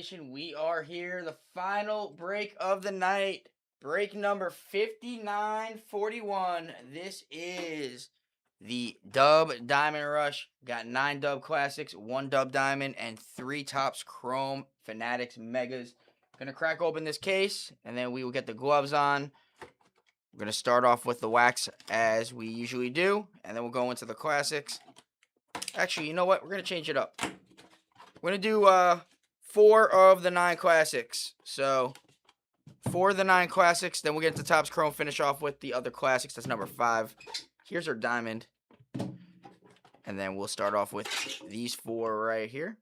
Nation, we are here. The final break of the night. Break number 5941. This is the Dub Diamond Rush. Got 9 Dub Classics, 1 Dub Diamond, and 3 Topps Chrome Fanatics Megas. Gonna crack open this case, and then we will get the gloves on. We're gonna start off with the wax as we usually do, and then we'll go into the classics. Actually, you know what? We're gonna change it up. We're going to do 4 of the 9 classics. So, 4 of the 9 classics. Then we'll get to Topps Chrome. Finish off with the other classics. That's number 5. Here's our diamond. And then we'll start off with these 4 right here.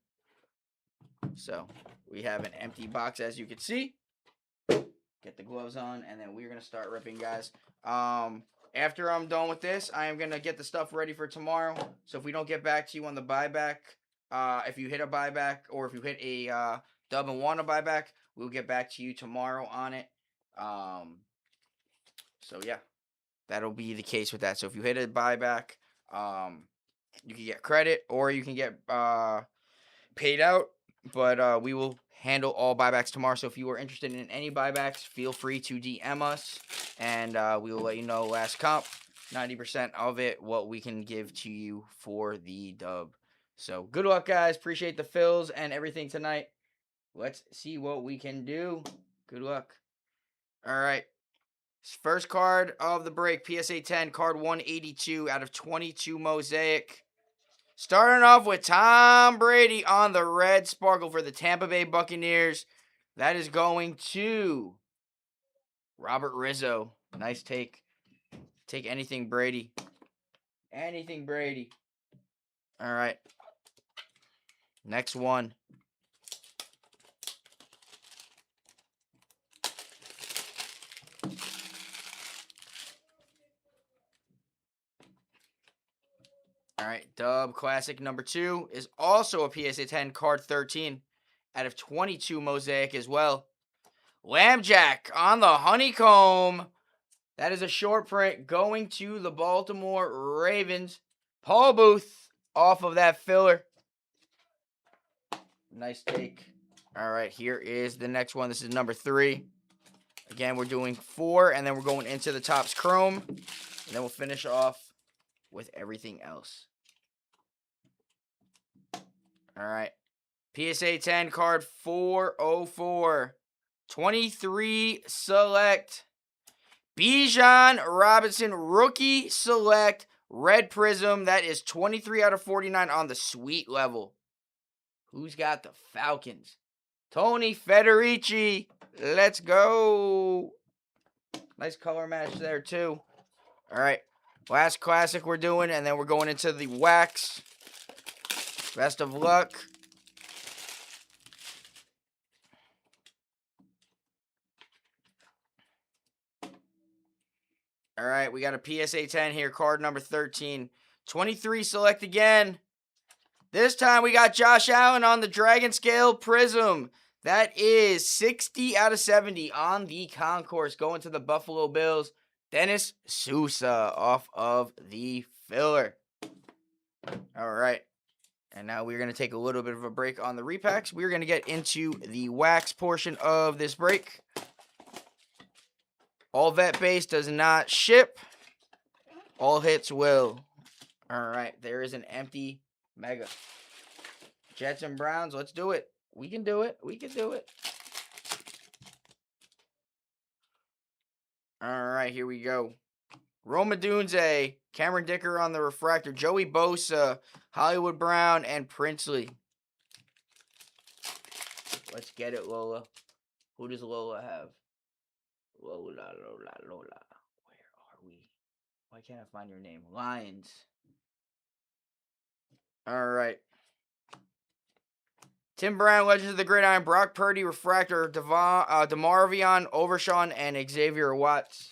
So, we have an empty box as you can see. Get the gloves on. And then we're going to start ripping, guys. After I'm done with this, I am going to get the stuff ready for tomorrow. So, if we don't get back to you on the buyback, if you hit a buyback or if you hit a dub and want a buyback, we'll get back to you tomorrow on it. So yeah, that'll be the case with that. So if you hit a buyback, you can get credit or you can get paid out. But we will handle all buybacks tomorrow. So if you are interested in any buybacks, feel free to DM us, and we will let you know last comp, 90% of it, what we can give to you for the dub. So, good luck, guys. Appreciate the fills and everything tonight. Let's see what we can do. Good luck. All right. First card of the break, PSA 10, card 182 out of 22 Mosaic. Starting off with Tom Brady on the red sparkle for the Tampa Bay Buccaneers. That is going to Robert Rizzo. Nice take. Take anything, Brady. Anything, Brady. All right. Next one. All right, Dub Classic number 2 is also a PSA 10 card 13 out of 22 Mosaic as well. Lambjack on the honeycomb. That is a short print going to the Baltimore Ravens. Paul Booth off of that filler. Nice take. All right, here is the next one. This is number 3. Again, we're doing 4, and then we're going into the Topps Chrome. And then we'll finish off with everything else. All right. PSA 10 card 404. 23 select. Bijan Robinson rookie select red prism. That is 23 out of 49 on the sweet level. Who's got the Falcons? Tony Federici. Let's go. Nice color match there too. All right. Last classic we're doing, and then we're going into the wax. Best of luck. All right, we got a PSA 10 here, card number 13. 23 select again. This time we got Josh Allen on the Dragon Scale Prism. That is 60 out of 70 on the concourse going to the Buffalo Bills. Dennis Sousa off of the filler. All right. And now we're going to take a little bit of a break on the repacks. We're going to get into the wax portion of this break. All vet base does not ship. All hits will. All right. There is an empty mega. Jets and Browns. Let's do it. We can do it. We can do it. All right. Here we go. Roma Dunze, Cameron Dicker on the refractor, Joey Bosa, Hollywood Brown, and Princely. Let's get it, Lola. Who does Lola have? Lola. Where are we? Why can't I find your name? Lions. All right. Tim Brown, Legends of the Gridiron, Brock Purdy, refractor, DeMarvion, Overshawn, and Xavier Watts.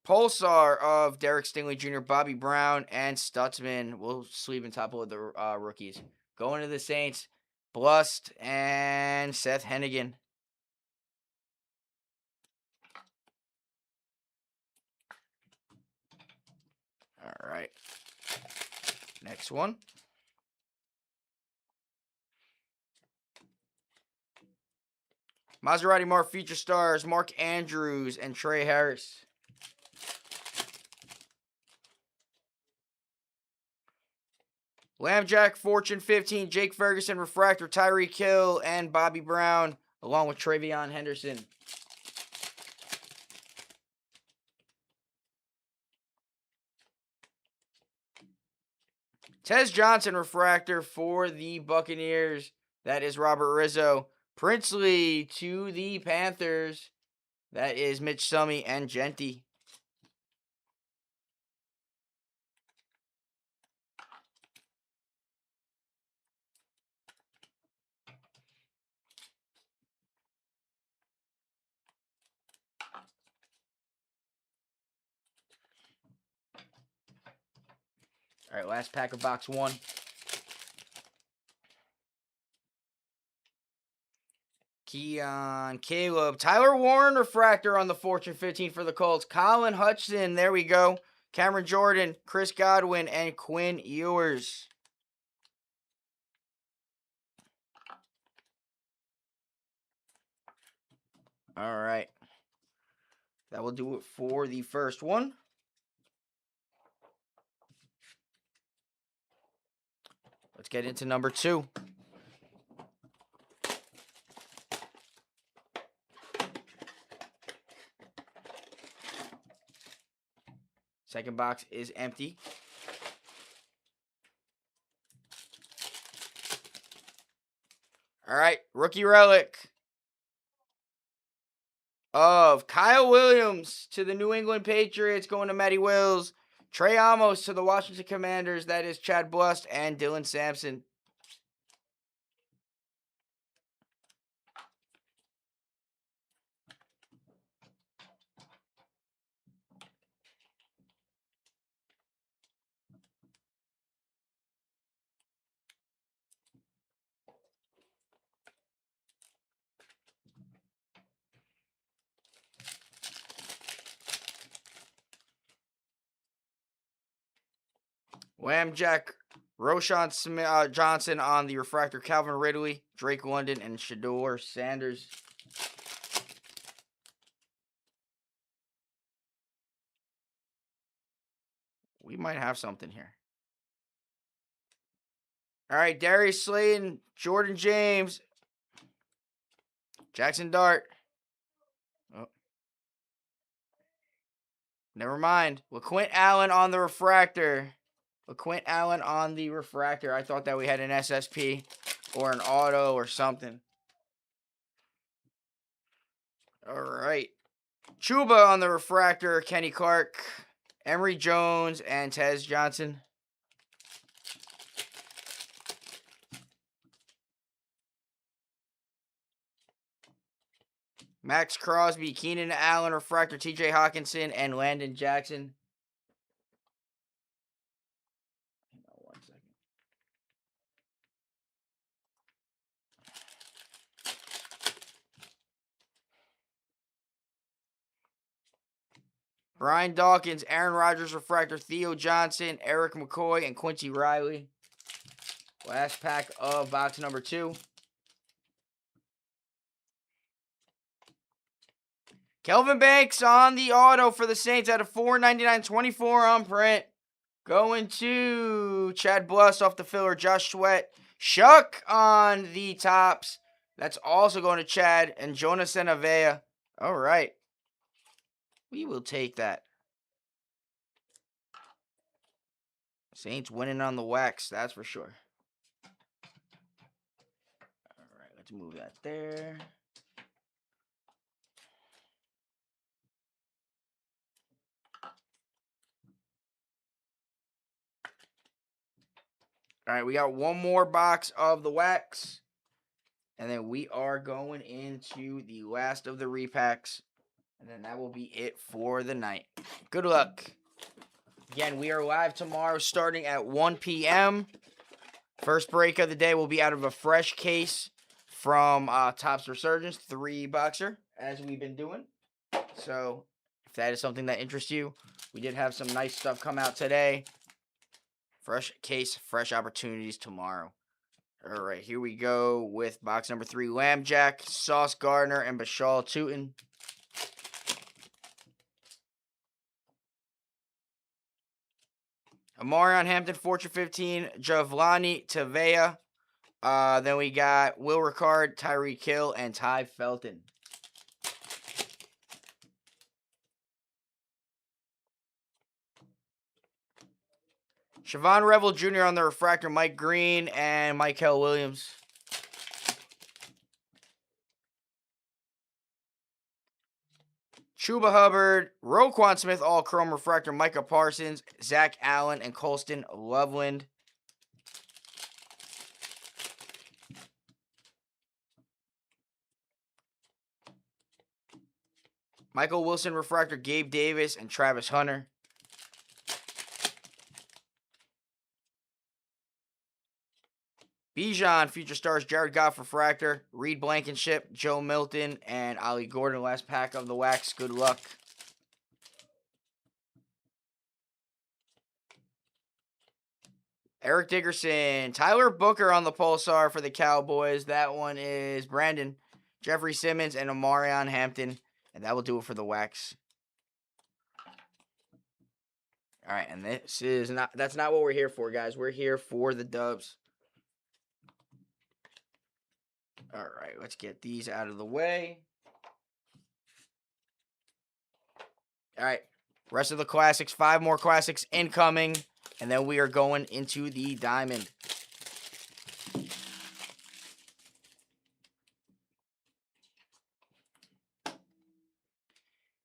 Pulsar of Derek Stingley Jr., Bobby Brown, and Stutzman. We'll sleeve in top of the rookies. Going to the Saints, Blust and Seth Hennigan. All right. Next one. Maserati Mark feature stars Mark Andrews and Trey Harris. Lambjack, Fortune 15, Jake Ferguson, Refractor, Tyreek Hill, and Bobby Brown, along with Travion Henderson. Tez Johnson, Refractor for the Buccaneers. That is Robert Rizzo. Princely to the Panthers. That is Mitch Summy and Genty. All right, last pack of box 1. Keon Caleb. Tyler Warren, Refractor on the Fortune 15 for the Colts. Colin Hudson, there we go. Cameron Jordan, Chris Godwin, and Quinn Ewers. All right. That will do it for the first one. Let's get into number 2. Second box is empty. All right, rookie relic of Kyle Williams to the New England Patriots, going to Matty Wills. Trey Amos to the Washington Commanders. That is Chad Blust and Dylan Sampson. Lambjack, Roshan Johnson on the refractor. Calvin Ridley, Drake London, and Shedeur Sanders. We might have something here. All right, Darius Slayton, Jordan James, Jackson Dart. Oh. Never mind. LaQuint Allen on the refractor. LaQuint Allen on the refractor. I thought that we had an SSP or an auto or something. All right. Chuba on the refractor. Kenny Clark, Emory Jones, and Tez Johnson. Max Crosby, Keenan Allen, refractor, TJ Hawkinson, and Landon Jackson. Hang on 1 second. Brian Dawkins, Aaron Rodgers, refractor, Theo Johnson, Eric McCoy, and Quincy Riley. Last pack of box number 2. Kelvin Banks on the auto for the Saints at a $4.99.24 on print. Going to Chad Blust off the filler. Josh Sweat. Shuck on the tops. That's also going to Chad and Jonas Senavea. All right. We will take that. Saints winning on the wax, that's for sure. All right, let's move that there. All right, we got one more box of the wax. And then we are going into the last of the repacks. And then that will be it for the night. Good luck. Again, we are live tomorrow starting at 1 p.m. First break of the day will be out of a fresh case from Topps Resurgence, 3-boxer, as we've been doing. So if that is something that interests you, we did have some nice stuff come out today. Fresh case, fresh opportunities tomorrow. All right, here we go with box number 3. Lambjack, Sauce Gardner, and Bashal Tutin. Amarion Hampton, Fortune 15, Giovanni Tavea. Then we got Will Ricard, Tyreek Hill, and Ty Felton. Siobhan Revel Jr. on the refractor, Mike Green and Michael Williams. Chuba Hubbard, Roquan Smith, all chrome refractor, Micah Parsons, Zach Allen, and Colston Loveland. Michael Wilson refractor, Gabe Davis, and Travis Hunter. Bijan, Future Stars, Jared Goff refractor, Reed Blankenship, Joe Milton, and Ollie Gordon. Last pack of the wax. Good luck. Eric Dickerson, Tyler Booker on the Pulsar for the Cowboys. That one is Brandon, Jeffrey Simmons, and Amarion Hampton. And that will do it for the wax. All right, and that's not what we're here for, guys. We're here for the dubs. All right, let's get these out of the way. All right, rest of the classics, 5 more classics incoming, and then we are going into the diamond.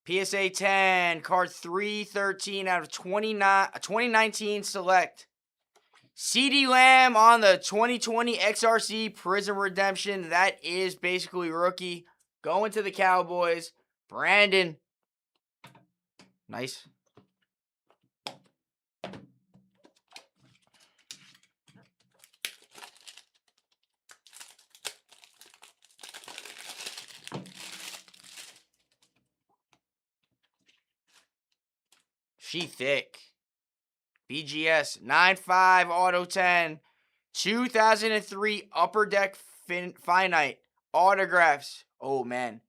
PSA 10, card 313 out of 2019 select. CeeDee Lamb on the 2020 XRC Prism Redemption. That is basically rookie. Going to the Cowboys. Brandon. Nice. She thick. BGS 9.5 Auto 10. 2003 Upper Deck Finite. Autographs. Oh, man.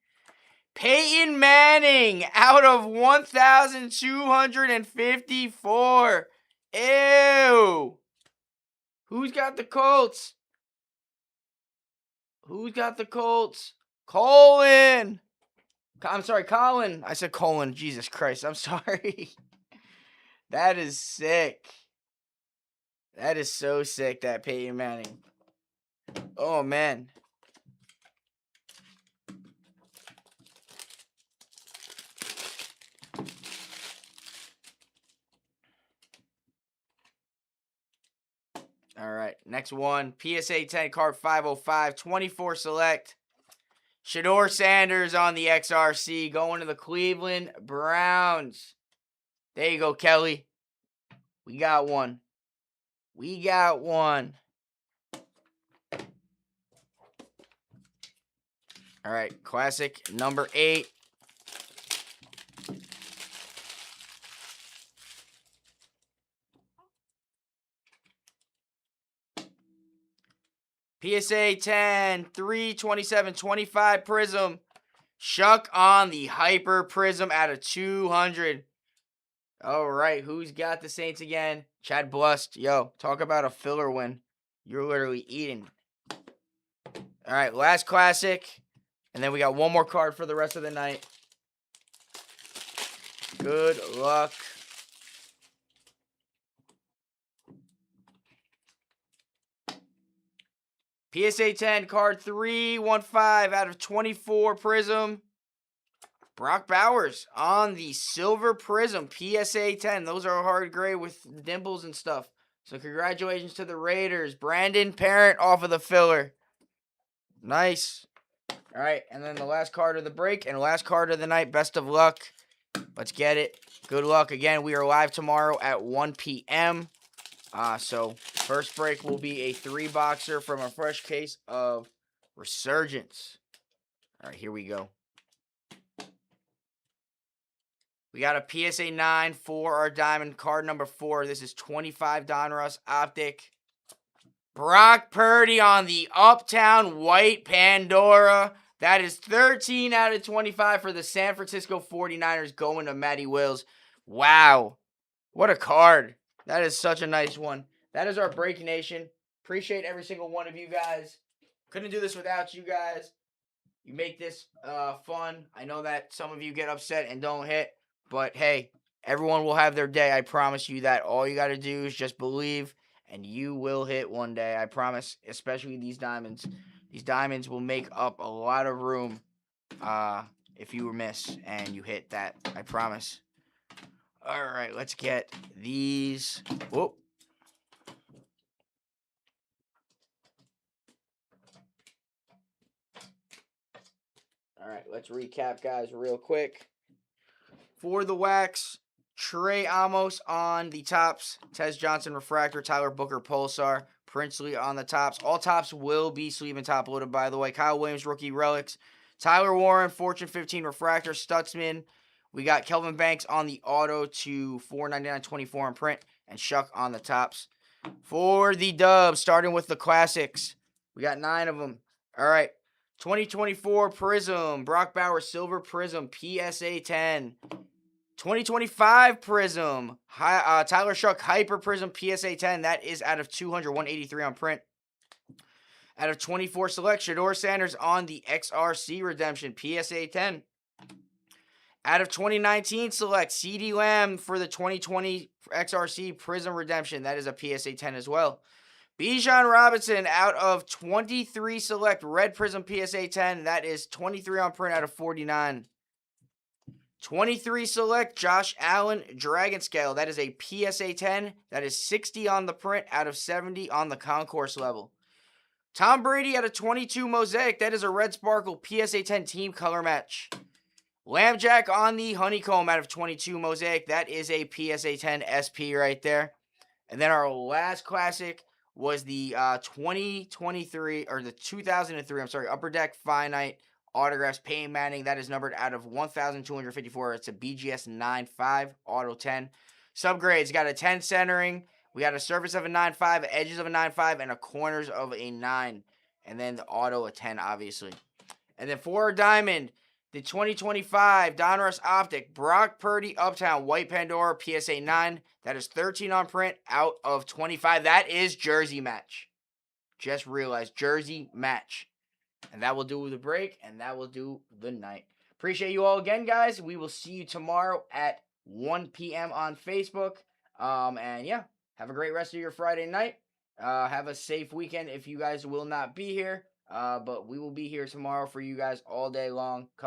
Peyton Manning out of 1,254. Ew. Who's got the Colts? Who's got the Colts? Colin. I'm sorry, Colin. I said Colin. Jesus Christ. I'm sorry. That is sick. That is so sick, that Peyton Manning. Oh, man. All right, next one. PSA 10 card 505, 24 select. Shedeur Sanders on the XRC going to the Cleveland Browns. There you go, Kelly. We got one. We got one. All right, classic number 8. PSA 10, 327-25 Prism. Shuck on the Hyper Prism out of 200. All right, who's got the Saints again? Chad Blust. Yo, talk about a filler win. You're literally eating. All right, last classic. And then we got one more card for the rest of the night. Good luck. PSA 10 card 315 out of 24 Prism. Brock Bowers on the Silver Prism PSA 10. Those are hard gray with dimples and stuff. So congratulations to the Raiders. Brandon Parent off of the filler. Nice. All right, and then the last card of the break and last card of the night. Best of luck. Let's get it. Good luck. Again, we are live tomorrow at 1 p.m. So first break will be a 3-boxer from a fresh case of Resurgence. All right, here we go. We got a PSA 9 for our diamond card number 4. This is 25 Donruss Optic. Brock Purdy on the Uptown White Pandora. That is 13 out of 25 for the San Francisco 49ers going to Matty Wills. Wow. What a card. That is such a nice one. That is our Break Nation. Appreciate every single one of you guys. Couldn't do this without you guys. You make this fun. I know that some of you get upset and don't hit. But hey, everyone will have their day. I promise you that. All you got to do is just believe, and you will hit one day. I promise, especially these diamonds. These diamonds will make up a lot of room if you miss and you hit that. I promise. All right, let's get these. Whoop. All right, let's recap, guys, real quick. For the wax, Trey Amos on the tops, Tez Johnson Refractor, Tyler Booker Pulsar, Princely on the tops. All tops will be sleeve and top loaded, by the way. Kyle Williams Rookie Relics, Tyler Warren Fortune 15 Refractor, Stutzman. We got Kelvin Banks on the auto to $4.99.24 in print, and Shuck on the tops. For the dubs, starting with the classics, we got 9 of them. All right. 2024 Prism, Brock Bauer Silver Prism, PSA 10. 2025 Prism, Tyler Shuck Hyper Prism, PSA 10. That is out of 200, 183 on print. Out of 24 Select, Shedeur Sanders on the XRC Redemption, PSA 10. Out of 2019 Select, CeeDee Lamb for the 2020 XRC Prism Redemption. That is a PSA 10 as well. Bijan Robinson out of 23 Select Red Prism PSA 10. That is 23 on print out of 49. 23 Select Josh Allen Dragon Scale. That is a PSA 10. That is 60 on the print out of 70 on the concourse level. Tom Brady out of 22 Mosaic. That is a Red Sparkle PSA 10 team color match. Lambjack on the Honeycomb out of 22 Mosaic. That is a PSA 10 SP right there. And then our last classic was the 2023, or the 2003, Upper Deck Finite Autographs Peyton Manning. That is numbered out of 1,254. It's a BGS 9.5 Auto 10. Subgrades, got a 10 centering. We got a surface of a 9.5, edges of a 9.5, and a corners of a 9. And then the auto a 10, obviously. And then for our diamond, the 2025 Donruss Optic Brock Purdy Uptown White Pandora PSA 9. That is 13 on print out of 25. That is jersey match. Just realized, jersey match. And that will do the break, and that will do the night. Appreciate you all again, guys. We will see you tomorrow at 1 p.m. on Facebook. And yeah, have a great rest of your Friday night. Have a safe weekend if you guys will not be here. But we will be here tomorrow for you guys all day long. Come